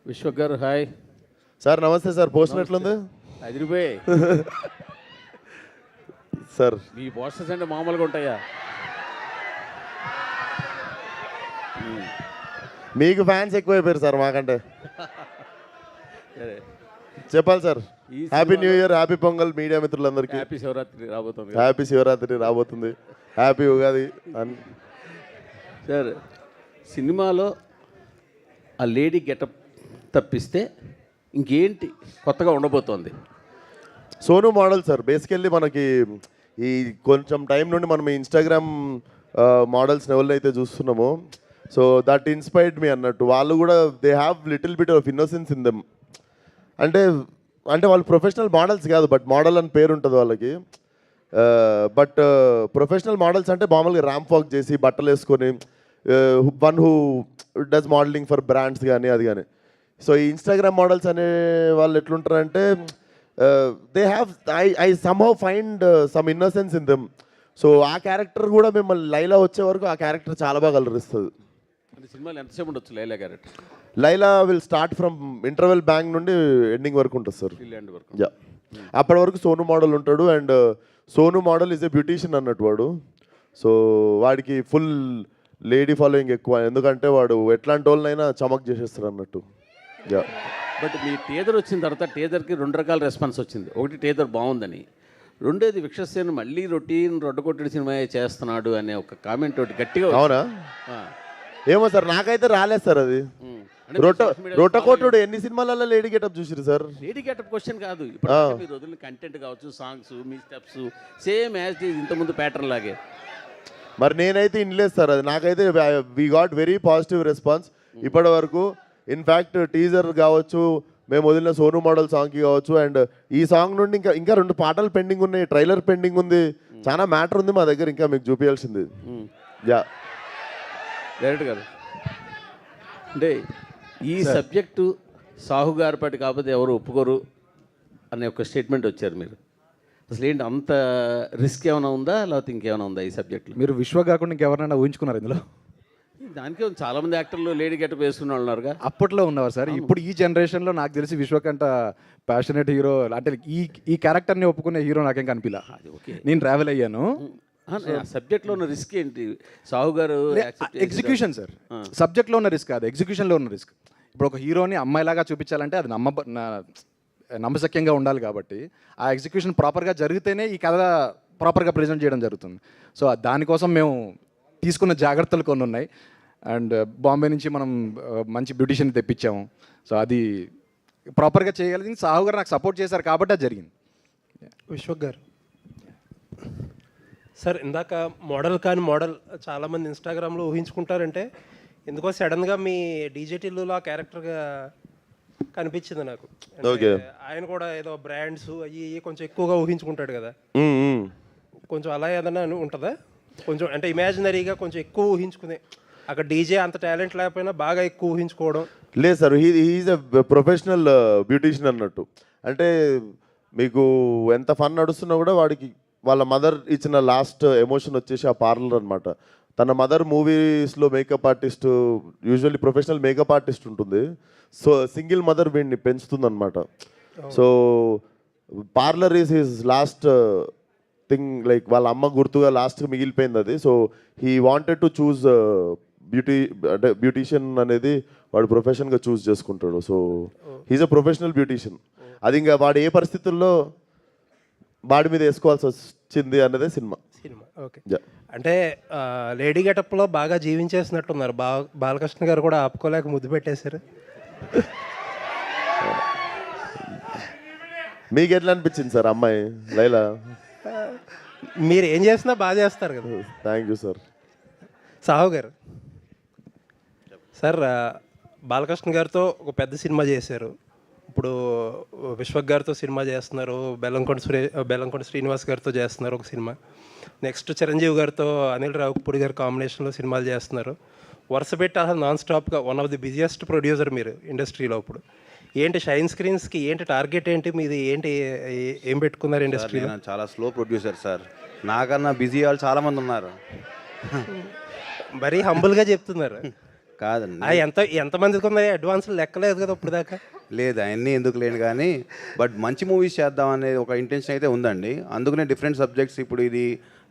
విశ్వక్ గారు hi. Sir నమస్తే sir. Poster ఎట్లుంది అదిరిపోయి సార్? మీ పోస్టర్స్ అంటే మామూలుగా ఉంటాయా? మీకు ఫ్యాన్స్ ఎక్కువైపోయారు సార్ మాకంటే. సరే చెప్పాలి సార్. ఈ happy new year, happy pongal media మిత్రులందరికీ. హ్యాపీ శివరాత్రి రాబోతుంది. హ్యాపీ శివరాత్రి రాబోతుంది, హ్యాపీ ఉగాది. సార్ సినిమాలో ఆ లేడీ గెటప్ తప్పిస్తే ఇంకేంటి కొత్తగా ఉండబోతోంది? Sonu model sir. బేసికల్లీ మనకి ఈ కొంచెం టైం నుండి మనం ఇన్స్టాగ్రామ్ మోడల్స్ని ఎవరినైతే చూస్తున్నామో, సో దట్ ఇన్స్పైర్డ్ మీ అన్నట్టు. వాళ్ళు కూడా they have little bit of innocence in them. అంటే వాళ్ళు ప్రొఫెషనల్ మోడల్స్ కాదు, బట్ మోడల్ అని పేరు ఉంటుంది వాళ్ళకి. బట్ ప్రొఫెషనల్ మోడల్స్ అంటే మామూలుగా ర్యాంప్ వాక్ చేసి బట్టలు వేసుకొని, one who does modelling for brands కానీ అది కానీ. సో ఈ ఇన్స్టాగ్రామ్ మోడల్స్ అనే వాళ్ళు ఎట్లుంటారంటే they have I somehow find some innocence in them. So ఆ క్యారెక్టర్ కూడా మిమ్మల్ని లైలా వచ్చే వరకు ఆ క్యారెక్టర్ చాలా బాగా అలరిస్తుంది. సినిమాలో ఎంతసేపు ఉండొచ్చు Laila character? Laila will start from interval bank నుండి ఎండింగ్ వరకు ఉంటుంది సార్. యా, అప్పటి వరకు సోను మోడల్ ఉంటాడు. And Sonu model is a beautician అన్నట్టు వాడు. సో వాడికి ఫుల్ లేడీ ఫాలోయింగ్ ఎక్కువ, ఎందుకంటే వాడు ఎట్లాంటి వాళ్ళనైనా చమక్ చేసేస్తాడు అన్నట్టు. యా, బట్ మీ టీజర్ వచ్చిన తర్వాత టీజర్కి 2 రకాల రెస్పాన్స్ వచ్చింది. ఒకటి టీజర్ బాగుందని, రెండోది విక్షసేన మళ్ళీ రొటీన్ రొడ్డకొట్టడి సినిమా చేస్తున్నాడు అనే ఒక కామెంట్ ఒకటి గట్టిగా. అవునా? ఏమో సార్, నాకైతే రాలేదు సార్ అది. రొట్టకోటుడు ఎన్ని సినిమాలలో లేడీ గెటప్ చూసిరు సార్? లేడీ గెటప్ క్వశ్చన్ కాదు, ఇప్పుడు మీరు వదిలిన కంటెంట్ కావచ్చు, songs, me steps same as it is ఇంతకుముందు ప్యాటర్న్ లాగే. మరి నేనైతే ఇన్లేదు సార్ అది. నాకైతే we got very positive response ఇప్పటి వరకు. ఇన్ఫ్యాక్ట్ టీజర్ కావచ్చు, మేము వదిలిన సోను మోడల్ సాంగ్కి కావచ్చు, అండ్ ఈ సాంగ్ నుండి ఇంకా 2 పాటలు పెండింగ్ ఉన్నాయి, ట్రైలర్ పెండింగ్ ఉంది, చాలా మ్యాటర్ ఉంది మా దగ్గర ఇంకా మీకు చూపించాల్సింది. యా, డైరెక్ట్ గారు అంటే ఈ సబ్జెక్టు సాహు గారిపాటి కాకపోతే ఎవరు ఒప్పుకోరు అనే ఒక స్టేట్మెంట్ వచ్చారు మీరు. అసలు ఏంటి అంత రిస్క్ ఏమైనా ఉందా, లేకపోతే ఇంకేమైనా ఉందా ఈ సబ్జెక్ట్లో? మీరు విశ్వ కాకుండా ఇంకెవరైనా ఊహించుకున్నారు ఇందులో? దానికే చాలామంది యాక్టర్లు లేడీ గెటప్ వేసుకున్న వాళ్ళు ఉన్నారుగా. అప్పట్లో ఉన్నవారు సార్. ఇప్పుడు ఈ జనరేషన్లో నాకు తెలిసి విశ్వకంట ప్యాషనేట్ హీరో అంటే ఈ క్యారెక్టర్ని ఒప్పుకునే హీరో నాకేం కనిపిలా. అది ఓకే, నేను ట్రావెల్ అయ్యాను. సబ్జెక్ట్లో ఉన్న రిస్క్ ఏంటి? సాహు గారు ఎగ్జిక్యూషన్ సార్. సబ్జెక్ట్లో ఉన్న రిస్క్ కాదు, ఎగ్జిక్యూషన్లో ఉన్న రిస్క్. ఇప్పుడు ఒక హీరోని అమ్మాయిలాగా చూపించాలంటే అది నమ్మశక్యంగా ఉండాలి. కాబట్టి ఆ ఎగ్జిక్యూషన్ ప్రాపర్గా జరిగితేనే ఈ కథ ప్రాపర్గా ప్రజెంట్ చేయడం జరుగుతుంది. సో దానికోసం మేము తీసుకున్న జాగ్రత్తలు కొన్ని ఉన్నాయి. అండ్ బాంబే నుంచి మనం మంచి బ్యూటిషియన్ తెప్పించాము. సో అది ప్రాపర్గా చేయగలిగింది సాహు గారు నాకు సపోర్ట్ చేశారు కాబట్టి అది జరిగింది. విశ్వక్ గారు సార్, ఇందాక మోడల్ చాలామంది ఇన్స్టాగ్రామ్లో ఊహించుకుంటారంటే ఎందుకో సడన్గా మీ డీజేటీలో ఆ క్యారెక్టర్గా కనిపించింది నాకు. ఆయన కూడా ఏదో బ్రాండ్స్ అవి కొంచెం ఎక్కువగా ఊహించుకుంటాడు కదా, కొంచెం అలా ఏదైనా ఉంటుందా? కొంచెం అంటే ఇమాజినరీగా కొంచెం ఎక్కువ ఊహించుకునే, అక్కడ డీజే అంత టాలెంట్ లేకపోయినా బాగా ఎక్కువ ఊహించుకోవడం. లేదు sir, he's a professional beautician అన్నట్టు. అంటే మీకు ఎంత ఫన్ నడుస్తున్నా కూడా వాడికి వాళ్ళ మదర్ ఇచ్చిన లాస్ట్ ఎమోషన్ వచ్చేసి ఆ పార్లర్ అనమాట. తన మదర్ మూవీస్లో makeup artist, usually professional makeup artist ఉంటుంది. సో సింగిల్ మదర్ వీడిని పెంచుతుంది అనమాట. So parlour is his last thing, like వాళ్ళ అమ్మ గుర్తుగా లాస్ట్కి మిగిలిపోయింది అది. So he wanted to choose అంటే బ్యూటీషియన్ అనేది వాడు ప్రొఫెషన్గా చూస్ చేసుకుంటాడు. So he's a professional beautician. అది ఇంకా వాడు ఏ పరిస్థితుల్లో వాడి మీద వేసుకోవాల్సి వచ్చింది అన్నదే సినిమా. ఓకే, అంటే లేడీ గెటప్లో బాగా జీవించేసినట్టున్నారు. బాలకృష్ణ గారు కూడా ఆపుకోలేక ముద్దు పెట్టేశారు. మీకు ఎట్లా అనిపించింది సార్ అమ్మాయి లైలా? మీరు ఏం చేసినా బాగా చేస్తారు కదా. Thank you sir. సాహు గారు సార్, బాలకృష్ణ గారితో ఒక పెద్ద సినిమా చేశారు, ఇప్పుడు విశ్వక్ గారితో సినిమా చేస్తున్నారు, బెల్లంకొండ శ్రీనివాస్ గారితో చేస్తున్నారు ఒక సినిమా, నెక్స్ట్ చిరంజీవి గారితో అనిల్ రావుపూడి గారి కాంబినేషన్లో సినిమాలు చేస్తున్నారు. వరుస పెట్టి అసలు నాన్ స్టాప్గా one of the busiest producer మీరు ఇండస్ట్రీలో. ఇప్పుడు ఏంటి షైన్ స్క్రీన్స్కి ఏంటి టార్గెట్ ఏంటి మీది, ఏంటి ఏం పెట్టుకున్నారు ఇండస్ట్రీలో? చాలా స్లో ప్రొడ్యూసర్ సార్, నాకన్నా బిజీ వాళ్ళు చాలామంది ఉన్నారు. మరీ హంబుల్గా చెప్తున్నారు. కాదండి ఎంతమందికి ఉన్నాయి అడ్వాన్స్ లెక్కలేదు కదా ఇప్పుడు దాకా. లేదు అవన్నీ ఎందుకు లేను కానీ బట్ మంచి మూవీస్ చేద్దాం అనేది ఒక ఇంటెన్షన్ అయితే ఉందండి. అందుకనే డిఫరెంట్ సబ్జెక్ట్స్ ఇప్పుడు ఇది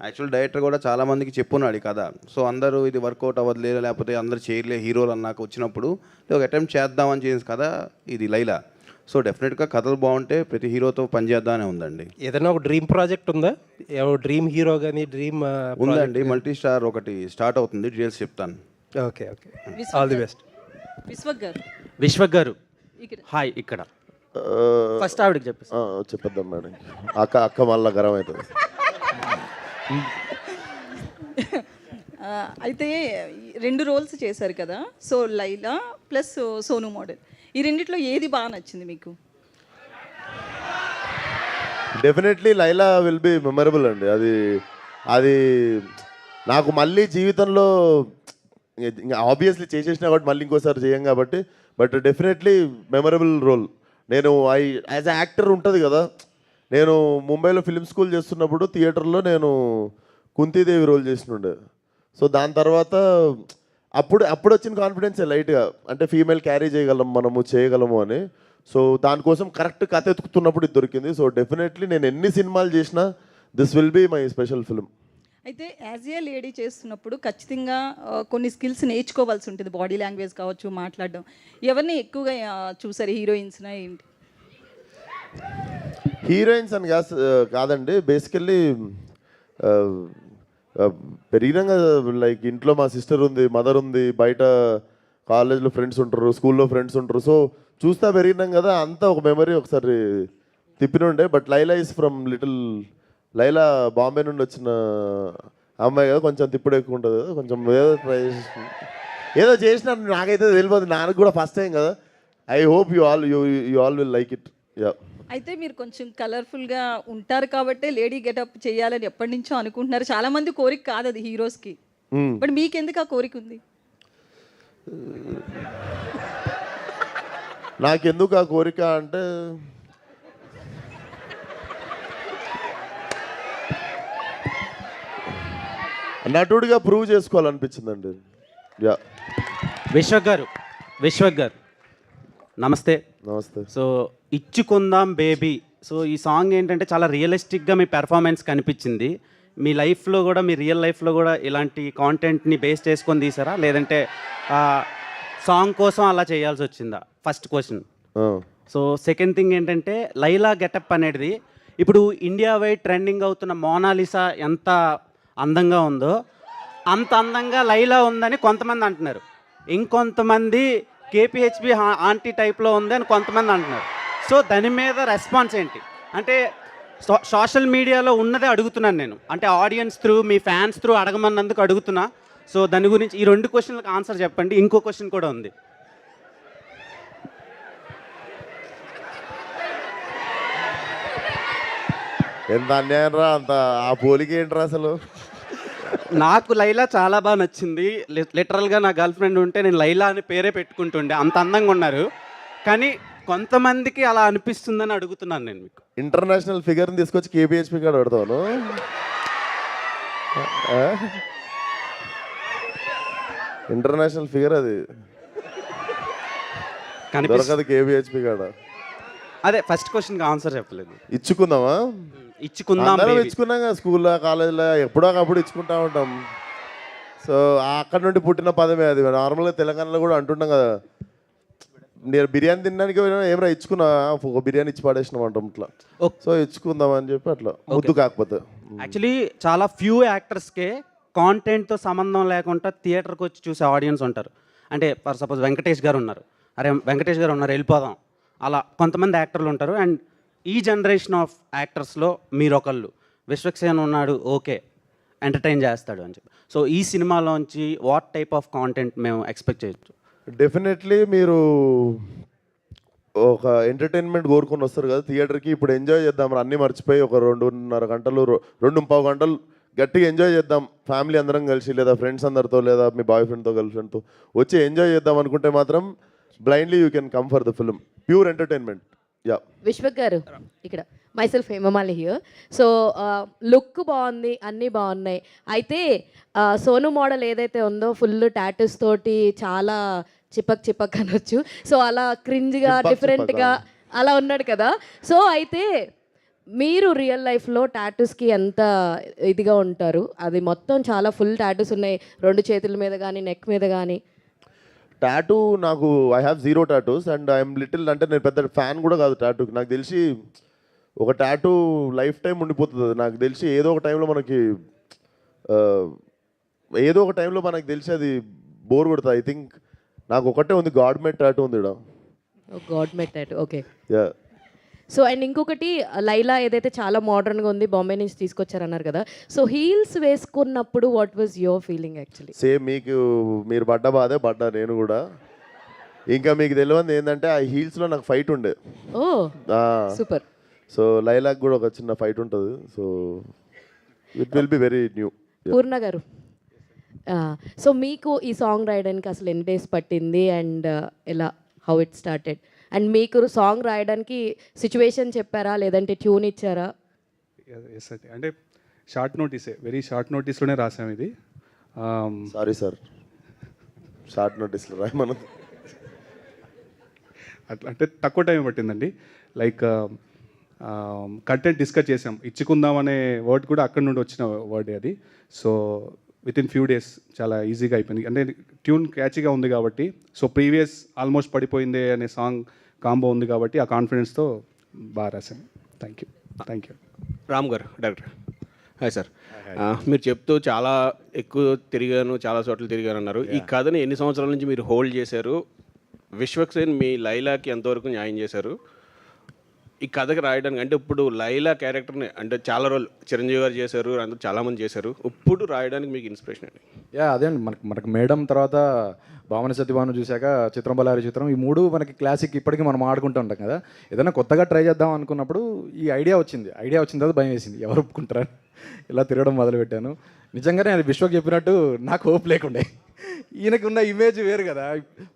యాక్చువల్ డైరెక్టర్ కూడా చాలామందికి చెప్పున్నాడు కదా. సో అందరూ ఇది వర్కౌట్ అవ్వట్లేదు, లేకపోతే అందరు చేయలే హీరోలు అన్నాక వచ్చినప్పుడు ఒక అటెంప్ట్ చేద్దామని చేసి కదా ఇది లైలా. సో డెఫినెట్గా కథలు బాగుంటే ప్రతి హీరోతో పనిచేద్దామనే ఉందండి. ఏదైనా ఒక డ్రీమ్ ప్రాజెక్ట్ ఉందా? డ్రీమ్ హీరో కానీ డ్రీమ్ ఉందండి, మల్టీ స్టార్ ఒకటి స్టార్ట్ అవుతుంది, డీటెయిల్స్ చెప్తాను. Okay okay, all the best. Vishwak గారు హాయ్. ఇక్కడ ఫస్ట్ ఆవిడకి చెప్పేసి చెప్పేద్దాం మేడం. అక్క మళ్ళీ గరం అవుతుంది. అయితే 2 రోల్స్ చేశారు కదా, so Laila plus Sonu model, ఈ రెండిట్లో ఏది బాగా నచ్చింది మీకు? Definitely Laila will be memorable అండి. అది అది నాకు మళ్ళీ జీవితంలో ఆబ్వియస్లీ చేసేసినా కాబట్టి మళ్ళీ ఇంకోసారి చేయం కాబట్టి, బట్ డెఫినెట్లీ మెమరబుల్ రోల్. నేను యాజ్ అ యాక్టర్ ఉంటుంది కదా, నేను ముంబైలో ఫిల్మ్ స్కూల్ చేస్తున్నప్పుడు థియేటర్లో నేను కుంతీదేవి రోల్ చేసినుండే. సో దాని తర్వాత అప్పుడు వచ్చిన కాన్ఫిడెన్సే లైట్గా, అంటే ఫీమేల్ క్యారీ చేయగలము అని. సో దానికోసం కరెక్ట్ కథ ఎత్తుకుతున్నప్పుడు ఇది దొరికింది. సో డెఫినెట్లీ నేను ఎన్ని సినిమాలు చేసినా this will be my special film. అయితే యాజ్ ఏ లేడీ చేస్తున్నప్పుడు ఖచ్చితంగా కొన్ని స్కిల్స్ నేర్చుకోవాల్సి ఉంటుంది, బాడీ లాంగ్వేజ్ కావచ్చు, మాట్లాడడం. ఎవరిని ఎక్కువగా చూసారు, హీరోయిన్స్నా ఏంటి? హీరోయిన్స్ అని కాదండి, బేసికల్లీ పెరిగినాక లైక్ ఇంట్లో మా సిస్టర్ ఉంది, మదర్ ఉంది, బయట కాలేజ్లో ఫ్రెండ్స్ ఉంటారు, స్కూల్లో ఫ్రెండ్స్ ఉంటారు. సో చూస్తా పెరిగినాం కదా, అంతా ఒక మెమరీ ఒకసారి తిప్పినుండే. But Laila is from Laila Bombay నుండి వచ్చిన అమ్మాయి కదా, కొంచెం తిప్పుడు ఎక్కువ ఉంటుంది కదా, కొంచెం ఏదో ట్రై ఏదో చేసిన నాకైతే తెలియదు, నాకు కూడా ఫస్ట్ టైం కదా. I hope you all will like it. Yeah. అయితే మీరు కొంచెం కలర్ఫుల్గా ఉంటారు కాబట్టి లేడీ గెటప్ చేయాలని ఎప్పటి నుంచో అనుకుంటున్నారు. చాలా మంది కోరిక కాదు అది హీరోస్కి, బట్ మీకెందుకు ఆ కోరిక ఉంది? నాకెందుకు ఆ కోరిక అంటే, నటుడిగా ప్రూవ్ చేసుకోవాలనిపించిందండి. యా. విశ్వక్ గారు నమస్తే. నమస్తే. సో ఇచ్చుకుందాం బేబీ, సో ఈ సాంగ్ ఏంటంటే చాలా రియలిస్టిక్గా మీ పెర్ఫార్మెన్స్ కనిపించింది. మీ లైఫ్లో కూడా, మీ రియల్ లైఫ్లో కూడా ఇలాంటి కాంటెంట్ని బేస్ చేసుకొని తీసారా, లేదంటే సాంగ్ కోసం అలా చేయాల్సి వచ్చిందా? First question. So second thing ఏంటంటే లైలా గెటప్ అనేది ఇప్పుడు ఇండియా వైడ్ ట్రెండింగ్ అవుతున్న మోనాలిసా ఎంత అందంగా ఉందో అంత అందంగా లైలా ఉందని కొంతమంది అంటున్నారు, ఇంకొంతమంది కేపీహెచ్బి ఆంటీ టైప్లో ఉంది అని కొంతమంది అంటున్నారు. సో దాని మీద రెస్పాన్స్ ఏంటి? అంటే సోషల్ మీడియాలో ఉన్నదే అడుగుతున్నాను నేను, అంటే ఆడియన్స్ త్రూ, మీ ఫ్యాన్స్ త్రూ అడగమన్నందుకు అడుగుతున్నా. సో దాని గురించి ఈ 2 క్వశ్చన్లకు ఆన్సర్ చెప్పండి. ఇంకో క్వశ్చన్ కూడా ఉంది. ఎంత అన్యాయం రా, అంత ఆ పోలిక ఏంట్రా అసలు? నాకు లైలా చాలా బాగా నచ్చింది. లిటరల్గా నా గర్ల్ ఫ్రెండ్ ఉంటే నేను లైలా అని పేరే పెట్టుకుంటుండే, అంత అందంగా ఉన్నారు. కానీ కొంతమందికి అలా అనిపిస్తుందని అడుగుతున్నాను నేను మీకు. ఇంటర్నేషనల్ ఫిగర్ని తీసుకొచ్చి కేపీహెచ్పి కాడ పెడతాను. ఇంటర్నేషనల్ ఫిగర్ అది దొరకదు కేపీహెచ్పి కాడ. అదే ఫస్ట్ క్వశ్చన్కి ఆన్సర్ చెప్పలేదు. ఇచ్చుకుందామా? ఇచ్చుకుందాం. ఇచ్చుకున్నాం కదా స్కూల్లో, కాలేజీలో, ఎప్పుడో ఒకప్పుడు ఇచ్చుకుంటా ఉంటాం. సో అక్కడ నుండి పుట్టిన పదమే అది. నార్మల్గా తెలంగాణలో కూడా అంటుంటాం కదా, నేను బిర్యానీ తినడానికి పోయినా ఏమైనా ఇచ్చుకున్నా, ఒక బిర్యానీ ఇచ్చి పడేసినాం అంటాం ఇట్లా. సో ఇచ్చుకుందాం అని చెప్పి అట్లా, ముద్దు కాకపోతే. యాక్చువల్లీ చాలా ఫ్యూ యాక్టర్స్కే కాంటెంట్తో సంబంధం లేకుండా థియేటర్కి వచ్చి చూసే ఆడియన్స్ ఉంటారు. అంటే ఫర్ సపోజ్ వెంకటేష్ గారు ఉన్నారు, అరే వెంకటేష్ గారు ఉన్నారు వెళ్ళిపోదాం, అలా కొంతమంది యాక్టర్లు ఉంటారు. అండ్ ఈ జనరేషన్ ఆఫ్ యాక్టర్స్లో మీరొకళ్ళు, విశ్వక్సేన్ ఉన్నాడు, ఓకే ఎంటర్టైన్ చేస్తాడు అని చెప్పి. సో ఈ సినిమాలోంచి వాట్ టైప్ ఆఫ్ కాంటెంట్ మేము ఎక్స్పెక్ట్ చేయొచ్చు? డెఫినెట్లీ మీరు ఒక ఎంటర్టైన్మెంట్ కోరుకొని వస్తారు కదా థియేటర్కి. ఇప్పుడు ఎంజాయ్ చేద్దాం, అన్నీ మర్చిపోయి ఒక 2.5 గంటలు 2.25 గంటలు గట్టిగా ఎంజాయ్ చేద్దాం ఫ్యామిలీ అందరం కలిసి, లేదా ఫ్రెండ్స్ అందరితో, లేదా మీ బాయ్ ఫ్రెండ్తో, గర్ల్ ఫ్రెండ్తో వచ్చి ఎంజాయ్ చేద్దాం అనుకుంటే మాత్రం blindly you can come for the film. Pure entertainment. Yeah Vishwak గారు ఇక్కడ myself Hemamali here. So look బాగుంది, అన్నీ బాగున్నాయి. అయితే సోను మోడల్ ఏదైతే ఉందో ఫుల్ టాటూస్ తోటి చాలా చిపక్ అనొచ్చు. సో అలా క్రింజ్గా డిఫరెంట్గా అలా ఉన్నాడు కదా. సో అయితే మీరు రియల్ లైఫ్లో టాటూస్కి ఎంత ఇదిగా ఉంటారు? అది మొత్తం చాలా ఫుల్ టాటూస్ ఉన్నాయి, 2 చేతుల మీద కానీ నెక్ మీద కానీ. టాటూ నాకు I have 0 tattoos and I'm little, అంటే నేను పెద్ద ఫ్యాన్ కూడా కాదు టాటూకి. నాకు తెలిసి ఒక టాటూ లైఫ్ టైం ఉండిపోతుంది. నాకు తెలిసి ఏదో ఒక టైంలో మనకి తెలిసి అది బోర్ కొడుతుంది. ఐ థింక్ నాకు ఒకటే ఉంది, గాడ్ మేడ్ టాటూ ఉంది ఇక్కడ. God made tattoo, okay. Yeah. So and ఇంకొకటి లైలా ఏదైతే చాలా మోడర్న్గా ఉంది, బాంబే నుంచి తీసుకొచ్చారన్నారు కదా. సో హీల్స్ వేసుకున్నప్పుడు what was your feeling actually? Same మీరు పడ్డ బాధే పడ్డా నేను కూడా. ఇంకా మీకు తెలియదు ఏంటంటే ఆ హీల్స్లో నాకు ఫైట్ ఉండే. ఓ సూపర్. సో లైలాక్ కూడా ఒక చిన్న ఫైట్ ఉంటుంది. So it will be very new. Purna గారు, సో మీకు ఈ సాంగ్ రాయడానికి అసలు ఎన్ని డేస్ పట్టింది అండ్ ఎలా, హౌ ఇట్ స్టార్టెడ్? అండ్ మీకు సాంగ్ రాయడానికి సిచ్యువేషన్ చెప్పారా లేదంటే ట్యూన్ ఇచ్చారా? ఎస్ అండి, అంటే షార్ట్ నోటీసే, వెరీ షార్ట్ నోటీస్లోనే రాసాం ఇది. సారీ సార్, షార్ట్ నోటీస్లో రాయమన్నది. అట్లా అంటే తక్కువ టైం పట్టిందండి. లైక్ కంటెంట్ డిస్కస్ చేసాం. ఇచ్చుకుందాం అనే వర్డ్ కూడా అక్కడ నుండి వచ్చిన వర్డే అది. So with in few days చాలా ఈజీగా అయిపోయింది. అంటే ట్యూన్ క్యాచీగా ఉంది కాబట్టి. సో ప్రీవియస్ ఆల్మోస్ట్ పడిపోయిందే అనే సాంగ్ కాంబో ఉంది కాబట్టి ఆ కాన్ఫిడెన్స్తో బాగా రాశాను. Thank you. రామ్ గారు, డైరెక్టర్. Hi sir. మీరు చెప్తూ చాలా ఎక్కువ తిరిగాను, చాలా చోట్ల తిరిగాను అన్నారు. ఈ కథని ఎన్ని సంవత్సరాల నుంచి మీరు హోల్డ్ చేశారు? విశ్వక్ సేన్ మీ లైలాకి ఎంతవరకు న్యాయం చేశారు ఈ కథకి రాయడానికి? అంటే ఇప్పుడు లైలా క్యారెక్టర్ని అంటే చాలా రోజులు చిరంజీవి గారు చేశారు, అందరూ చాలామంది చేశారు. ఇప్పుడు రాయడానికి మీకు ఇన్స్పిరేషన్ అండి? అదే అండి, మనకు మేడం తర్వాత భావన సత్యభాను చూశాక చిత్రం బలారి చిత్రం, ఈ 3 మనకి క్లాసిక్ ఇప్పటికీ మనం ఆడుకుంటూ ఉంటాం కదా. ఏదైనా కొత్తగా ట్రై చేద్దాం అనుకున్నప్పుడు ఈ ఐడియా వచ్చింది తర్వాత భయం వేసింది, ఎవరు ఒప్పుకుంటారని ఇలా తిరగడం మొదలుపెట్టాను. నిజంగానే అది విశ్వక్ చెప్పినట్టు నాకు హోప్ లేకుండే. ఈయనకి ఉన్న ఇమేజ్ వేరు కదా.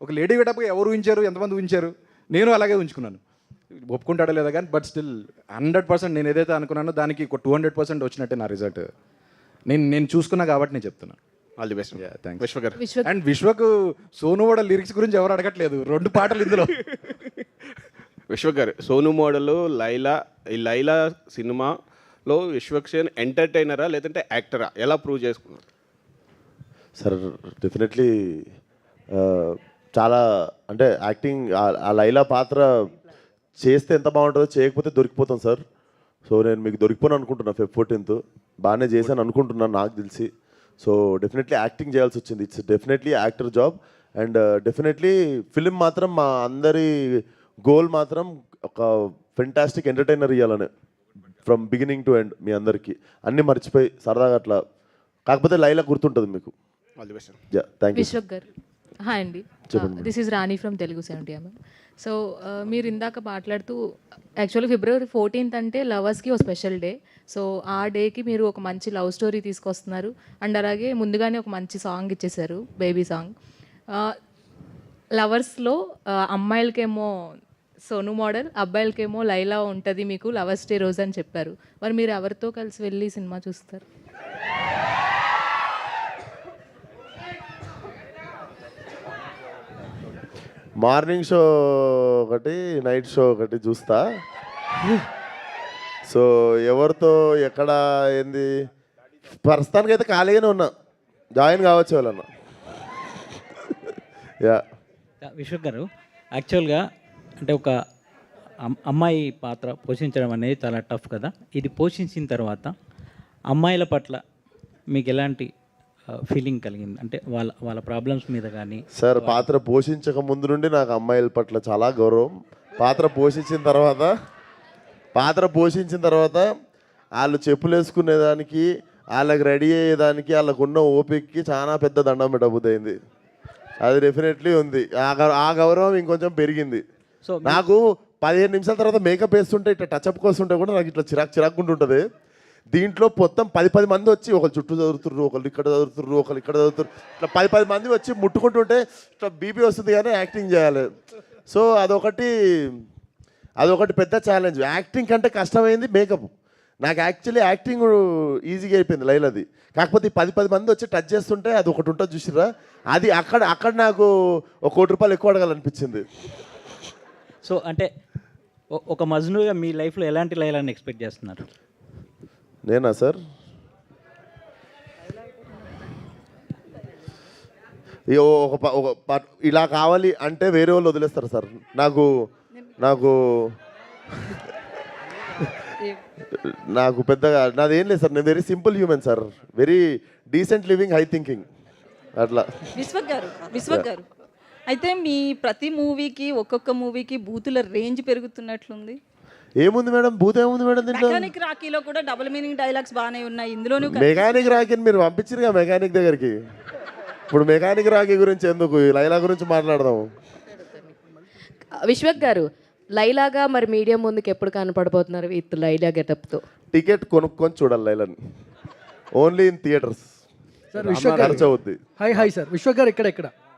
ఒక లేడీ గెటప్గా ఎవరు ఊహించారు, ఎంతమంది ఊహించారు? నేను అలాగే ఉంచుకున్నాను. ఒప్పుకుంటాడో లేదా కానీ బట్ స్టిల్ 100% నేను ఏదైతే అనుకున్నానో దానికి 200% వచ్చినట్టే నా రిజల్ట్. నేను చూసుకున్నా కాబట్టి నేను చెప్తున్నాను. All the best. Thanks Vishwak గారు. And Vishwak Sonu model lyrics గురించి ఎవరు అడగట్లేదు, 2 పాటలు ఇందులో. విశ్వక్ గారు, సోను మోడల్ ఈ లైలా సినిమాలో విశ్వక్ సేన్ ఎంటర్టైనరా లేదంటే యాక్టరా, ఎలా ప్రూవ్ చేసుకున్నారు? సార్ డెఫినెట్లీ చాలా, అంటే యాక్టింగ్ ఆ లైలా పాత్ర చేస్తే ఎంత బాగుంటుందో, చేయకపోతే దొరికిపోతాం సార్. సో నేను మీకు దొరికిపోను అనుకుంటున్నా. Feb 14th బాగానే చేశాను అనుకుంటున్నాను నాకు తెలిసి. సో డెఫినెట్లీ యాక్టింగ్ చేయాల్సి వచ్చింది. It's definitely actor job. And definitely film మాత్రం మా అందరి గోల్ మాత్రం ఒక ఫెంటాస్టిక్ ఎంటర్టైనర్ ఇవ్వాలని, ఫ్రమ్ బిగినింగ్ టు ఎండ్. మీ అందరికీ అన్నీ మర్చిపోయి సరదాగా అట్లా, కాకపోతే లైలా గుర్తుంటుంది మీకు. All the best. Yeah, thank you. Vishwak గారు, హాయ్ అండి. This is Rani from Telugu 70mm. So మీరు ఇందాక మాట్లాడుతూ యాక్చువల్లీ February 14th అంటే లవర్స్కి ఒక స్పెషల్ డే. సో ఆ డేకి మీరు ఒక మంచి లవ్ స్టోరీ తీసుకొస్తున్నారు అండ్ అలాగే ముందుగానే ఒక మంచి సాంగ్ ఇచ్చేసారు, బేబీ సాంగ్. లవర్స్లో అమ్మాయిలకేమో సోను మోడల్, అబ్బాయిలకేమో లైలా ఉంటుంది మీకు లవర్స్ డే రోజు అని చెప్పారు. మరి మీరు ఎవరితో కలిసి వెళ్ళి సినిమా చూస్తారు? మార్నింగ్ షో ఒకటి, నైట్ షో ఒకటి చూస్తా. సో ఎవరితో ఎక్కడ ఏంది, ప్రస్తుతానికి అయితే ఖాళీగానే ఉన్నా, జాయిన్ కావచ్చు వాళ్ళన్నా. యా. విశ్వక్ గారు, యాక్చువల్గా అంటే ఒక అమ్మాయి పాత్ర పోషించడం అనేది చాలా టఫ్ కదా. ఇది పోషించిన తర్వాత అమ్మాయిల పట్ల మీకు ఎలాంటి ఫీలింగ్ కలిగింది? అంటే వాళ్ళ ప్రాబ్లమ్స్ మీద కానీ. సార్ పాత్ర పోషించక ముందు నుండి నాకు అమ్మాయిల పట్ల చాలా గౌరవం. పాత్ర పోషించిన తర్వాత వాళ్ళు చెప్పులు వేసుకునేదానికి, వాళ్ళకి రెడీ అయ్యేదానికి, వాళ్ళకు ఉన్న ఓపికకి చాలా పెద్ద దండం పెట్టబుద్దయింది. అది డెఫినెట్లీ ఉంది. ఆ గౌరవం ఇంకొంచెం పెరిగింది. సో నాకు 15 నిమిషాల తర్వాత మేకప్ వేస్తుంటే ఇట్లా టచ్అప్ కోస్తుంటే కూడా నాకు ఇట్లా చిరాకుంటుంటుంది. దీంట్లో మొత్తం 10 మంది వచ్చి ఒకరు చుట్టూ చదువుతుర్రు, ఒకరు ఇక్కడ చదువుతుర్రు, ఒకరు ఇక్కడ చదువుతుర్రు, ఇట్లా 10 మంది వచ్చి ముట్టుకుంటుంటే ఇట్లా బీపీ వస్తుంది కానీ యాక్టింగ్ చేయాలి. సో అదొకటి అదొకటి పెద్ద ఛాలెంజ్. యాక్టింగ్ కంటే కష్టమైంది మేకప్. నాకు యాక్చువల్లీ యాక్టింగ్ ఈజీగా అయిపోయింది లైలాది. కాకపోతే 10 మంది వచ్చి టచ్ చేస్తుంటే అది ఒకటి ఉంటుంది చూసిరా, అది అక్కడ నాకు ఒక ₹1 కోటి ఎక్కువ అడగాలనిపించింది. సో అంటే ఒక మజ్నుగా మీ లైఫ్లో ఎలాంటి లైలాన్ని ఎక్స్పెక్ట్ చేస్తున్నారు? నేనా సార్? ఇలా కావాలి అంటే వేరే వాళ్ళు వదిలేస్తారు సార్. నాకు పెద్దగా నాదేం లేదు సార్. నేను very simple human sir, very decent living, high thinking అట్లా. విశ్వక్ గారు అయితే మీ ప్రతి మూవీకి ఒక్కొక్క మూవీకి బూతుల రేంజ్ పెరుగుతున్నట్లుంది. ఏముంది మేడం, బూత్ ఏముంది మేడం దీంట్లో? మెకానిక్ రాకీలో కూడా డబుల్ మీనింగ్ డైలాగ్స్ బాగానే ఉన్నాయి. ఇందులోనూ మెకానిక్ రాకీని మీరు పంపించారుగా మెకానిక్ దగ్గరికి. ఇప్పుడు మెకానిక్ రాకీ గురించి ఎందుకు, లైలా గురించి మాట్లాడదాము. విశ్వక్ గారు, లైలాగా మరి మీడియా ముందుకు ఎప్పుడు కనపడబోతున్నారు విత్ లైలా గెటప్తో? టికెట్ కొనుక్కొని చూడాలి లైలాని, only in theatres. Sir Vishwak గారు ఖర్చు అవుద్ది. హాయ్ సార్, విశ్వక్ గారు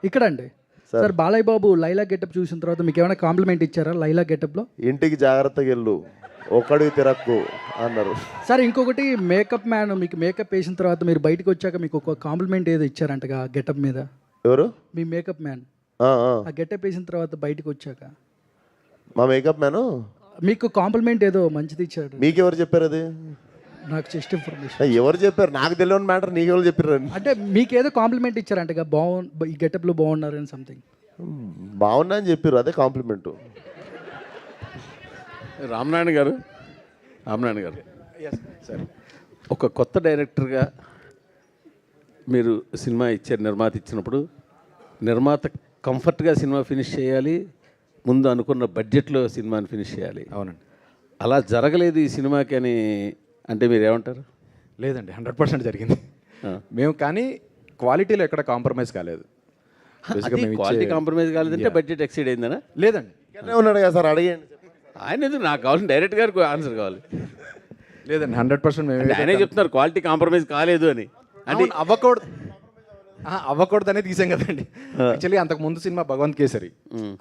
ఇక్కడ అండి. సార్ బాలయ్య బాబు లైలా గెటప్ చూసిన తర్వాత మీకు ఏమైనా కాంప్లిమెంట్ ఇచ్చారా లైలా గెటప్లో? ఇంటికి జాగ్రత్తగా వెళ్ళు, ఒక్కడికి తిరక్కు అన్నారు. సార్ ఇంకొకటి, మేకప్ మ్యాన్ మీకు మేకప్ వేసిన తర్వాత మీరు బయటకు వచ్చాక మీకు ఒక కాంప్లిమెంట్ ఏదో ఇచ్చారంటగా గెటప్ మీద? ఎవరు? మీ మేకప్ మ్యాన్. ఆ గెటప్ వేసిన తర్వాత బయటకు వచ్చాక మా మేకప్ మ్యాను మీకు కాంప్లిమెంట్ ఏదో మంచిది ఇచ్చాడు. మీకెవరు చెప్పారు అది? నాకు జస్ట్ ఇన్ఫర్మేషన్. ఎవరు చెప్పారు? నాకు తెలియని మ్యాటర్ నీకెవరు చెప్పారు? అంటే మీకేదో కాంప్లిమెంట్ ఇచ్చారంటగా, ఈ గెటప్లో బాగున్నారు అని సంథింగ్. బాగున్నా అని చెప్పారు, అదే కాంప్లిమెంట్. రామనారాయణ గారు సార్, ఒక కొత్త డైరెక్టర్గా మీరు సినిమా ఇచ్చారు, నిర్మాత ఇచ్చినప్పుడు నిర్మాత కంఫర్ట్గా సినిమా ఫినిష్ చేయాలి, ముందు అనుకున్న బడ్జెట్లో సినిమాని ఫినిష్ చేయాలి. అవునండి. అలా జరగలేదు ఈ సినిమాకి అని అంటే మీరు ఏమంటారు? లేదండి, 100% జరిగింది. మేము కానీ క్వాలిటీలో ఎక్కడ కాంప్రమైజ్ కాలేదు. క్వాలిటీ కాంప్రమైజ్ కాలేదంటే బడ్జెట్ ఎక్సీడ్ అయిందనా? లేదండి, ఉన్నాడు కదా సార్, అడిగండి. ఆయన ఎందుకు, నాకు కావాల్సిన డైరెక్ట్ గారికి ఆన్సర్ కావాలి. లేదండి, 100% మేము ఆయనే చెప్తున్నారు క్వాలిటీ కాంప్రమైజ్ కాలేదు అని. అంటే అవ్వకూడదు అనేది తీసాం కదండి. యాక్చువల్లీ అంతకు ముందు సినిమా భగవంత్ కేసరి,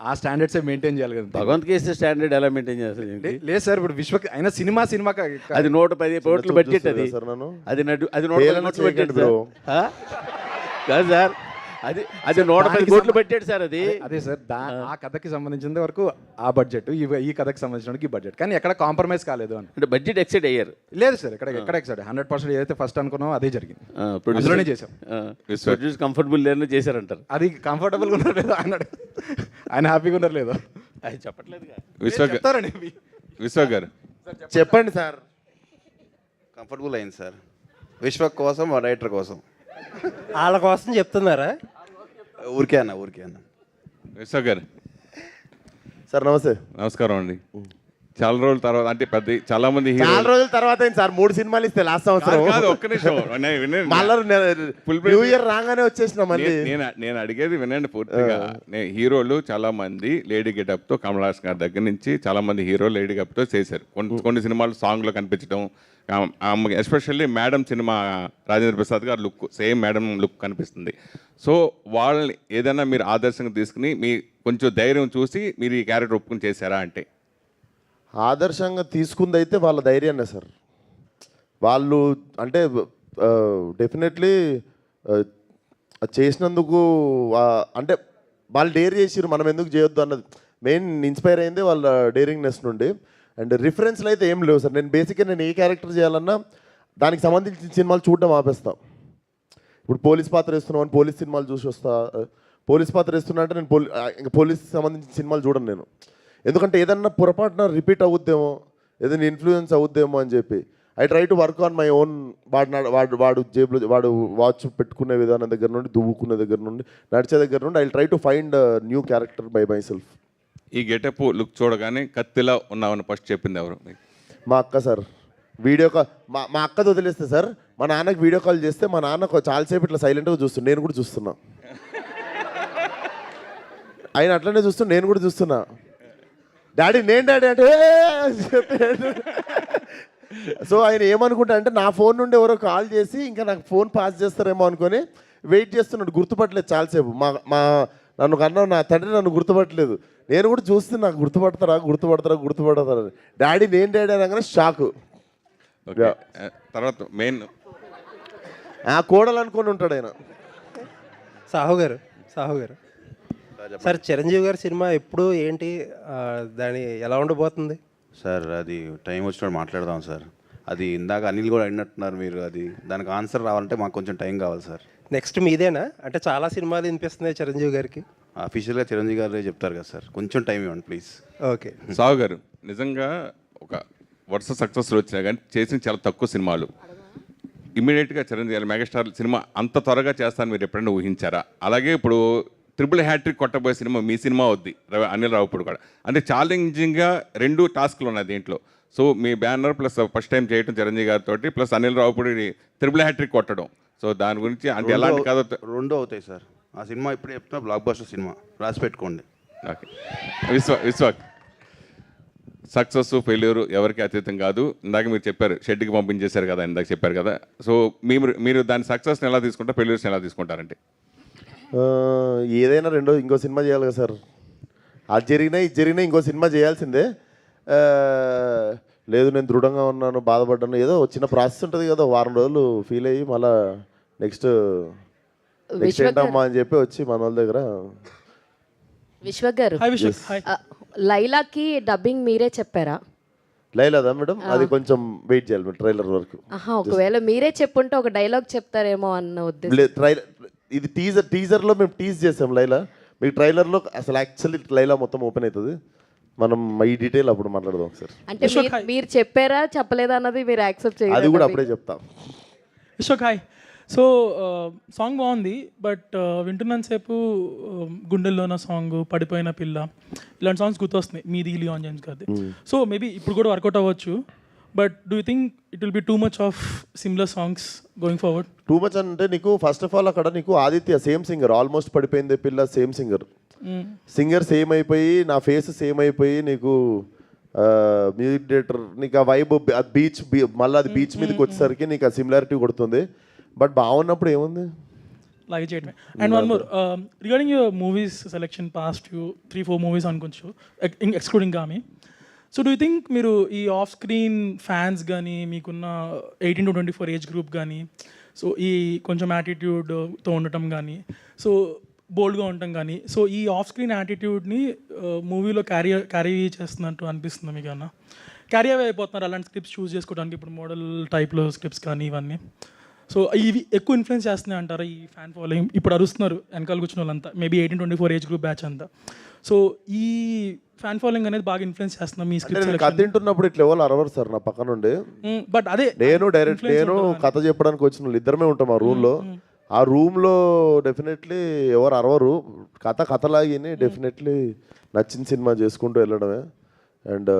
ఆ స్టాండర్డ్స్ మెయింటైన్ చేయాలి కదా. భగవంత్ కేసరి స్టాండర్డ్ ఎలా మెయింటైన్ చేస్తారు? లేదు సార్, ఇప్పుడు విశ్వ అయినా సినిమా అది 110 కోట్ల బడ్జెట్, అది 110 కోట్ల బడ్జెట్ కాదు సార్, అది 110 కోట్లు బడ్జెట్ సార్. అది అదే సార్, ఆ కథకి సంబంధించిన వరకు ఆ బడ్జెట్, ఈ కథకి సంబంధించిన ఈ బడ్జెట్, కానీ ఎక్కడ కాంప్రమైజ్ కాలేదు అంటే బడ్జెట్ ఎక్సైడ్ అయ్యారు. లేదు సార్, ఎక్కడ ఎక్సైడ్ 100% ఏదైతే ఫస్ట్ అనుకున్నామో అదే జరిగింది. అందులోనే చేసాం. ప్రొడ్యూస్ కంఫర్టబుల్ లేదని చేశారంటారు. అది కంఫర్టబుల్గా ఉన్నారు లేదు ఆయన హ్యాపీగా ఉన్నారు లేదు ఆయన చెప్పట్లేదు. విశ్వక్ గారు చెప్పండి సార్. కంఫర్టబుల్ అయింది సార్, విశ్వక్ కోసం, మా రైటర్ కోసం. వాళ్ళ కోసం చెప్తున్నారా? ఊరికే అన్న. విశ్వక్ గారు సార్ నమస్తే. నమస్కారం అండి. చాలా రోజుల తర్వాత, అంటే చాలా మంది చాలా రోజుల తర్వాత అయింది సార్, 3 సినిమాలు ఇస్తే లాస్ట్ సంవత్సరం. ఒక్క నిమిషం న్యూ ఇయర్ రాగానే వచ్చేసిన మళ్ళీ. నేను అడిగేది వినండి పూర్తిగా. హీరోలు చాలా మంది లేడీ గెటప్ తో, కమల్ హాసన్ గారి దగ్గర నుంచి చాలా మంది హీరోలు లేడీ గెటప్ తో చేశారు. కొన్ని సినిమాలు సాంగ్ లో కనిపించడం, especially madam cinema Rajendra Prasad గారు లుక్ సేమ్ మేడం లుక్ కనిపిస్తుంది. సో వాళ్ళని ఏదైనా మీరు ఆదర్శంగా తీసుకుని మీ కొంచెం ధైర్యం చూసి మీరు ఈ క్యారెక్టర్ ఒప్పుకుని చేశారా అంటే? ఆదర్శంగా తీసుకుంది అయితే వాళ్ళ ధైర్యాన్నే సార్. వాళ్ళు అంటే డెఫినెట్లీ చేసినందుకు, అంటే వాళ్ళు డేర్ చేసిరు, మనం ఎందుకు చేయొద్దు అన్నది మెయిన్ ఇన్స్పైర్ అయింది వాళ్ళ డేరింగ్నెస్ నుండి. అండ్ రిఫరెన్స్లు అయితే ఏం లేవు సార్. నేను ఏ క్యారెక్టర్ చేయాలన్నా దానికి సంబంధించిన సినిమాలు చూడడం ఆపేస్తా. ఇప్పుడు పోలీస్ పాత్ర వేస్తున్నాం అని పోలీస్ సినిమాలు చూసి వస్తా. పోలీస్ పాత్ర వేస్తున్నా అంటే నేను ఇంకా పోలీస్ సంబంధించిన సినిమాలు చూడను నేను. ఎందుకంటే ఏదన్నా పొరపాటున రిపీట్ అవుద్దేమో, ఏదైనా ఇన్ఫ్లుయెన్స్ అవుద్దేమో అని చెప్పి I try to work on my own. వాడు జేబులో వాడు వాచ్ పెట్టుకునే విధానం దగ్గర నుండి, దువ్వుకునే దగ్గర నుండి, నడిచే దగ్గర నుండి I try to find new character by my self. ఈ గెటప్ లుక్ చూడగానే కత్తిలా ఉన్నామని ఫస్ట్ చెప్పింది ఎవరు? మా అక్క సార్. వీడియో కాల్ మా అక్కది వదిలేస్తే సార్, మా నాన్నకి వీడియో కాల్ చేస్తే మా నాన్న చాలాసేపు ఇట్లా సైలెంట్గా చూస్తున్నా, నేను కూడా చూస్తున్నా. ఆయన అట్లనే చూస్తున్నా, నేను కూడా చూస్తున్నా. డాడీ అంటే సో ఆయన ఏమనుకుంటా అంటే నా ఫోన్ నుండి ఎవరో కాల్ చేసి ఇంకా నాకు ఫోన్ పాస్ చేస్తారేమో అనుకొని వెయిట్ చేస్తున్నాడు, గుర్తుపట్టలేదు చాలాసేపు. మా నన్ను కన్నా నా తండ్రి నన్ను గుర్తుపట్టలేదు. నేను కూడా చూస్తే నాకు గుర్తుపడతారా డాడీ నేను డాడీ అనగానే షాకు. తర్వాత మెయిన్ ఆ కోడలు అనుకొని ఉంటాడు ఆయన. సాహు గారు సార్, చిరంజీవి గారి సినిమా ఎప్పుడు ఏంటి, దాని ఎలా ఉండబోతుంది సార్? అది టైం వచ్చినప్పుడు మాట్లాడదాం సార్. అది ఇందాక అనిల్ కూడా అడిగినట్టున్నారు మీరు. అది దానికి ఆన్సర్ రావాలంటే మాకు కొంచెం టైం కావాలి సార్. నెక్స్ట్ మీదేనా? అంటే చాలా సినిమాలు వినిపిస్తున్నాయి చిరంజీవి గారికి. అఫీషియల్గా చిరంజీవి గారే చెప్తారు కదా సార్, కొంచెం టైం ఇవ్వండి ప్లీజ్. ఓకే. సాహు గారు, నిజంగా ఒక వరుస సక్సెస్లు వచ్చినా కానీ చేసిన చాలా తక్కువ సినిమాలు. ఇమీడియట్గా చిరంజీవి గారు మెగాస్టార్ సినిమా అంత త్వరగా చేస్తాను మీరు ఎప్పుడైనా ఊహించారా? అలాగే ఇప్పుడు ట్రిపుల్ హ్యాట్రిక్ కొట్టబోయే సినిమా మీ సినిమా వద్ది, అనిల్ రావుపూడి కూడా. అంటే ఛాలెంజింగ్గా 2 టాస్క్లు ఉన్నాయి దీంట్లో. సో మీ బ్యానర్ ప్లస్ ఫస్ట్ టైం చేయడం చిరంజీవి గారితో plus Anil Ravipudi triple hattrick కొట్టడం. సో దాని గురించి అంటే ఎలాంటి కథ? 2 అవుతాయి సార్. ఆ సినిమా ఇప్పుడే చెప్తున్నా, బ్లాక్ బస్టర్ సినిమా, రాసి పెట్టుకోండి. ఓకే. విశ్వాక్ సక్సెస్ ఫెయిల్యూర్ ఎవరికి అతీతం కాదు. ఇందాక మీరు చెప్పారు షెడ్కి పంపించేశారు కదా, ఇందాక చెప్పారు కదా. సో మీరు దాని సక్సెస్ని ఎలా తీసుకుంటారు, ఫెయిల్యూర్స్ని ఎలా తీసుకుంటారంటే? ఏదైనా ఇంకో సినిమా చేయాలి కదా సార్. అది జరిగినా ఇంకో సినిమా చేయాల్సిందే. లేదు నేను దృఢంగా ఉన్నాను, బాధపడ్డాను, ఏదో చిన్న ప్రాసెస్ ఉంటుంది కదా, వారం రోజులు ఫీల్ అయ్యి మళ్ళీ నెక్స్ట్ ఏంటమ్మా అని చెప్పి వచ్చి మన వాళ్ళ దగ్గర. విశ్వక్ గారు, లైలాకి డబ్బింగ్ మీరే చెప్పారా? లైలాదా మేడం? అది కొంచెం వెయిట్ చేయాలి మేడం, ట్రైలర్ వరకు. ఒకవేళ మీరే చెప్పుంటే ఒక డైలాగ్ చెప్తారేమో అన్న ఉద్దేశం. ఇది టీజర్లో మేము టీజ్ చేసాం లైలా. మీకు ట్రైలర్లో అసలు యాక్చువల్లీ లైలా మొత్తం ఓపెన్ అవుతుంది. మనం ఈ డీటెయిల్ అప్పుడు మాట్లాడదాం సార్. అంటే మీరు చెప్పారా చెప్పలేదా అన్నది మీరు యాక్సెప్ట్ చేయాలి, అది కూడా అప్పుడే చెప్తాం. విశ్వక్ హాయ్. సో సాంగ్ బాగుంది, బట్ వింటున్నంతసేపు గుండెల్లోన సాంగ్, పడిపోయిన పిల్ల, ఇలాంటి సాంగ్స్ గుర్తొస్తున్నాయి మీది లియాన్ జేమ్స్ గారిది. సో మేబీ ఇప్పుడు కూడా వర్కౌట్ అవ్వచ్చు, but do you think it will B too much of similar songs going forward? Too much అంటే నీకు ఫస్ట్ ఆఫ్ ఆల్ అక్కడ నీకు ఆదిత్య సేమ్ సింగర్, ఆల్మోస్ట్ పడిపోయింది పిల్ల సేమ్ సింగర్ సేమ్ అయిపోయి, నా ఫేస్ సేమ్ అయిపోయి, నీకు మ్యూజిక్ డైరెక్టర్, నీకు ఆ వైబ్ బీచ్ మళ్ళీ అది బీచ్ మీదకి వచ్చేసరికి నీకు ఆ సిమిలారిటీ కొడుతుంది. బట్ బాగున్నప్పుడు ఏముంది లాగే చేయడమే. And one more regarding your movies selection, past 3-4 movies అనుకోవచ్చు excluding Gaami. So do you think మీరు ఈ ఆఫ్ స్క్రీన్ ఫ్యాన్స్ కానీ, మీకున్న 18 to 24 ఏజ్ గ్రూప్ కానీ, సో ఈ కొంచెం యాటిట్యూడ్తో ఉండటం కానీ, సో బోల్డ్గా ఉండటం కానీ, సో ఈ ఆఫ్ స్క్రీన్ యాటిట్యూడ్ని మూవీలో క్యారీ చేస్తున్నట్టు అనిపిస్తుంది మీకు? అన్న క్యారీ అవే అయిపోతున్నారు అలాంటి స్క్రిప్ట్స్ చూస్ చేసుకోవడానికి, ఇప్పుడు మోడల్ టైప్లో స్క్రిప్ట్స్ కానీ ఇవన్నీ. సో ఇవి ఎక్కువ ఇన్ఫ్లుయెన్స్ చేస్తున్నాయి అంటారా ఈ ఫ్యాన్ ఫాలోయింగ్? ఇప్పుడు అరుస్తున్నారు వెనకాల కూర్చున్న వాళ్ళంతా, maybe 18 to 24 age group batch అంతా. సో ఈ ఫ్యాన్ ఫాలోయింగ్ అనేది బాగా ఇన్ఫ్లుయెన్స్ చేస్తున్నా మీ స్క్రిప్ట్? కథ తింటున్నప్పుడు ఇట్లా ఎవరు అరవరు సార్ నా పక్క నుండి. బట్ అదే నేను కథ చెప్పడానికి వచ్చిన వాళ్ళు ఇద్దరమే ఉంటాం ఆ రూమ్లో. ఆ రూమ్లో డెఫినెట్లీ ఎవరు అరవరు. కథలాగిని డెఫినెట్లీ నచ్చిన సినిమా చేసుకుంటూ వెళ్ళడమే. అండ్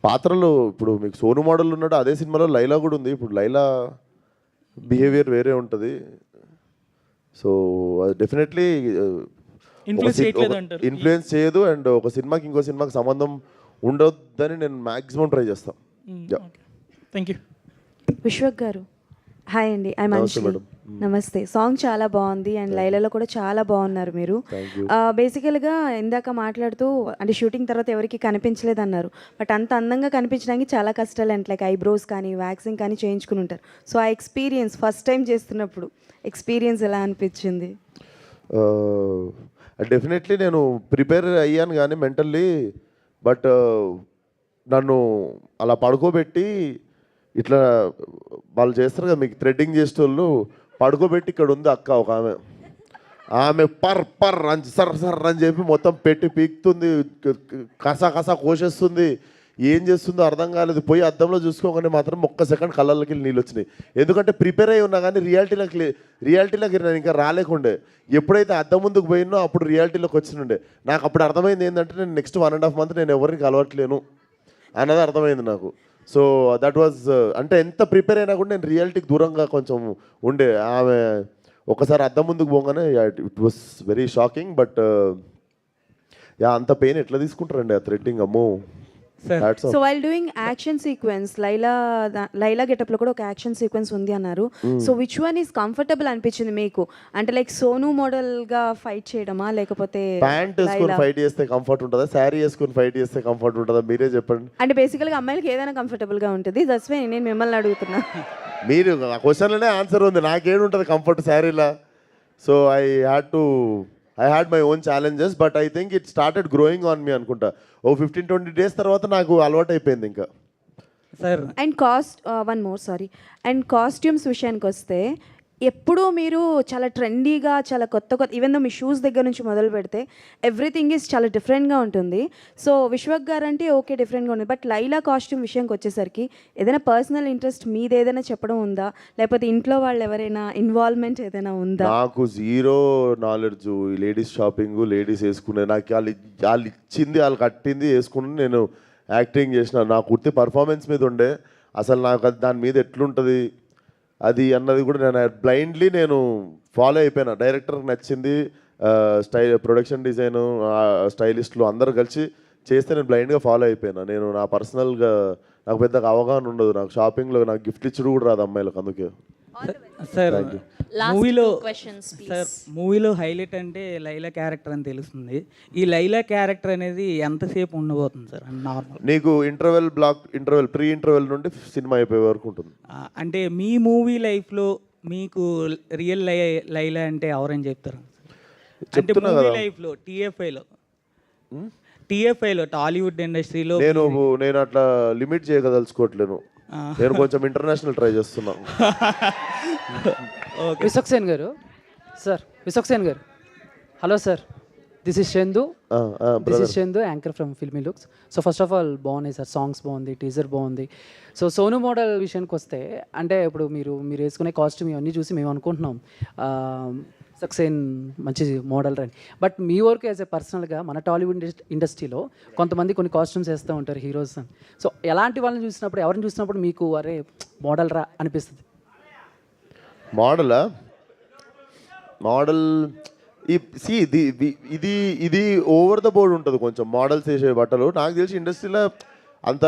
పాత్రలు ఇప్పుడు మీకు సోను మోడల్ ఉన్నాడు, అదే సినిమాలో లైలా కూడా ఉంది. ఇప్పుడు లైలా బిహేవియర్ వేరే ఉంటుంది. సో అది డెఫినెట్లీ ఇన్ఫ్లుయెన్స్ చేయదు. అండ్ ఒక సినిమాకి ఇంకో సినిమాకి సంబంధం ఉండొద్దని నేను మ్యాక్సిమం ట్రై చేస్తాను. Thank you. విశ్వక్ గారు హాయ్ అండి, ఐ మనిషి. నమస్తే. సాంగ్ చాలా బాగుంది అండ్ లైలాలో కూడా చాలా బాగున్నారు మీరు. బేసికల్గా ఇందాక మాట్లాడుతూ అంటే షూటింగ్ తర్వాత ఎవరికి కనిపించలేదు అన్నారు, బట్ అంత అందంగా కనిపించడానికి చాలా కష్టాలు అండ్ లైక్ ఐబ్రోస్ కానీ వ్యాక్సింగ్ కానీ చేయించుకుని ఉంటారు. సో ఆ ఎక్స్పీరియన్స్ ఫస్ట్ టైం చేస్తున్నప్పుడు ఎక్స్పీరియన్స్ ఎలా అనిపించింది? డెఫినెట్లీ నేను ప్రిపేర్ అయ్యాను కానీ మెంటల్లీ, బట్ నన్ను అలా పడుకోబెట్టి ఇట్లా వాళ్ళు చేస్తారు కదా మీకు థ్రెడ్డింగ్ చేసేటోళ్ళు, పడుకోబెట్టి ఇక్కడ ఉంది అక్క ఒక ఆమె పర్ సర్ అని చెప్పి మొత్తం పెట్టి పీకుతుంది, కసా కోసేస్తుంది, ఏం చేస్తుందో అర్థం కాలేదు. పోయి అద్దంలో చూసుకోగానే మాత్రం ఒక్క సెకండ్ కళ్ళకి నీళ్ళు వచ్చినాయి. ఎందుకంటే ప్రిపేర్ అయి ఉన్నా కానీ రియాలిటీలోకి నేను ఇంకా రాలేకుండే. ఎప్పుడైతే అద్దం ముందుకు పోయినో అప్పుడు రియాలిటీలోకి వచ్చినుండే. నాకు అప్పుడు అర్థమైంది ఏంటంటే నేను నెక్స్ట్ 1.5 month నేను ఎవరికి కలవట్లేను అన్నది అర్థమైంది నాకు. సో దట్ వాజ్ అంటే ఎంత ప్రిపేర్ అయినా కూడా నేను రియాలిటీకి దూరంగా కొంచెం ఉండే. ఆమె ఒకసారి అద్దం ముందుకు పోగానే it was very shocking. But అంత పెయిన్ ఎట్లా తీసుకుంటారండి ఆ థ్రెడ్డింగ్? అమ్మో. That's all. So while doing action sequence Laila గెటప్లో కూడా ఒక యాక్షన్ సీక్వెన్స్ ఉంది అన్నారు. So which one is comfortable అనిపించింది మీకు? అంటే లైక్ సోను మోడల్గా ఫైట్ చేయడమా, లేకపోతే ప్యాంట్ వేసుకొని ఫైట్ చేస్తే కంఫర్ట్ ఉంటుందా, శారీ వేసుకొని ఫైట్ చేస్తే కంఫర్ట్ ఉంటుందా, మీరే చెప్పండి. అంటే బేసికల్గా అమ్మాయిలకి ఏదైనా కంఫర్టబుల్గా ఉంటుంది. దట్స్ వై నేను మిమ్మల్ని అడుగుతున్నా. మీరు ఆ క్వశ్చన్లోనే ఆన్సర్ ఉంది. నాకేముంటుంది కంఫర్ట్ శారీలా. So I had my own challenges, but I think it started growing on me అనుకుంటా. ఓ 15-20 days తర్వాత నాకు అలవాటు అయిపోయింది ఇంకా. సార్ అండ్ కాస్ట్యూమ్స్ విషయానికి వస్తే ఎప్పుడూ మీరు చాలా ట్రెండీగా, చాలా కొత్త ఈవెన్ దో మీ షూస్ దగ్గర నుంచి మొదలు పెడితే ఎవ్రీథింగ్ ఈజ్ చాలా డిఫరెంట్గా ఉంటుంది. సో విశ్వక్ గారు అంటే ఓకే డిఫరెంట్గా ఉంది, బట్ లైలా కాస్ట్యూమ్ విషయానికి వచ్చేసరికి ఏదైనా పర్సనల్ ఇంట్రెస్ట్ మీది ఏదైనా చెప్పడం ఉందా, లేకపోతే ఇంట్లో వాళ్ళు ఎవరైనా ఇన్వాల్వ్మెంట్ ఏదైనా ఉందా? నాకు జీరో నాలెడ్జ్ ఈ లేడీస్ షాపింగ్, లేడీస్ వేసుకునే, నాకు వాళ్ళు ఇచ్చింది, వాళ్ళు కట్టింది వేసుకుని నేను యాక్టింగ్ చేసిన. నా కుర్తి పర్ఫార్మెన్స్ మీద ఉండే, అసలు నాకు అది దాని మీద ఎట్లుంటుంది అది అన్నది కూడా నేను నేను ఫాలో అయిపోయినా. డైరెక్టర్కి నచ్చింది, ప్రొడక్షన్ డిజైను, స్టైలిస్టులు అందరూ కలిసి చేస్తే నేను బ్లైండ్గా ఫాలో అయిపోయినా. నేను నా పర్సనల్గా నాకు పెద్దగా అవగాహన ఉండదు. నాకు షాపింగ్లో నాకు గిఫ్ట్ ఇచ్చుడు కూడా రాదు అమ్మాయిలకు. అందుకే సార్ మూవీలో హైలైట్ అంటే లైలా క్యారెక్టర్ అని తెలుస్తుంది. ఈ లైలా క్యారెక్టర్ అనేది ఎంతసేపు ఉండబోతుంది సార్ నార్మల్? నీకు ప్రీ ఇంటర్వెల్ నుండి సినిమా అయిపోయే వరకు ఉంటుంది. అంటే మీ మూవీ లైఫ్లో మీకు రియల్ లైలా అంటే ఎవరని చెప్తారు? అంటే మూవీ లైఫ్లో టీఎఫ్ఐలో టాలీవుడ్ ఇండస్ట్రీలో నేను అట్లా లిమిట్ చేయగదలుచుకోవట్లేను. నేను కొంచెం ఇంటర్నేషనల్ ట్రై చేస్తున్నాను. విశ్వక్సేన్ గారు, hello sir, this is Chandu, anchor from filmy looks. So first of all బాగున్నాయి సార్, సాంగ్స్ బాగుంది, టీజర్ బాగుంది. సో సోను మోడల్ విషయానికి వస్తే, అంటే ఇప్పుడు మీరు వేసుకునే కాస్ట్యూమ్ ఇవన్నీ చూసి మేము అనుకుంటున్నాం సక్సేన్ మంచి మోడల్ అని. బట్ మీ వరకు యాజ్ ఎ పర్సనల్గా మన టాలీవుడ్ ఇండస్ట్రీలో కొంతమంది కొన్ని కాస్ట్యూమ్స్ వేస్తూ ఉంటారు హీరోస్ అని. సో ఎలాంటి వాళ్ళని చూసినప్పుడు, ఎవరిని చూసినప్పుడు మీకు అరే మోడల్ రా అనిపిస్తుంది? మోడల్ ఇది ఓవర్ ద బోర్డ్ ఉంటుంది కొంచెం మోడల్స్ వేసే బట్టలు. నాకు తెలిసి ఇండస్ట్రీలో అంత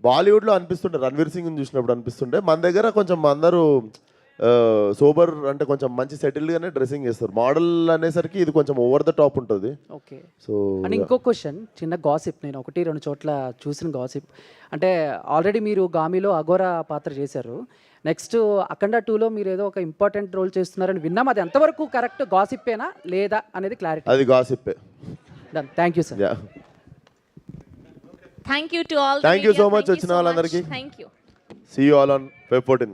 బాలీవుడ్లో అనిపిస్తుండే, రణ్వీర్ సింగ్ని చూసినప్పుడు అనిపిస్తుండే. మన దగ్గర కొంచెం అందరూ సోబర్ అంటే కొంచెం మంచి సెటిల్డ్గానే డ్రెస్సింగ్ చేస్తారు. మోడల్ అనేసరికి ఇది కొంచెం ఓవర్ ద టాప్ ఉంటుంది. ఓకే. సో అండ్ ఇంకో క్వశ్చన్, చిన్న గాసిప్, నేను 1-2 చోట్ల చూసిన గాసిప్ అంటే ఆల్రెడీ మీరు గామిలో అఘోరా పాత్ర చేశారు. నెక్స్ట్ అఖండ 2లో మీరు ఏదో ఒక ఇంపార్టెంట్ రోల్ చేస్తున్నారని విన్నాం. అది ఎంతవరకు కరెక్ట్, గాసిప్పేనా లేదా అనేది క్లారిటీ? అది గాసిప్పే. Done, thank you sir. Thank you to all. Thank you so much వచ్చిన వాళ్ళందరికీ. Thank you. See you all on Feb 14.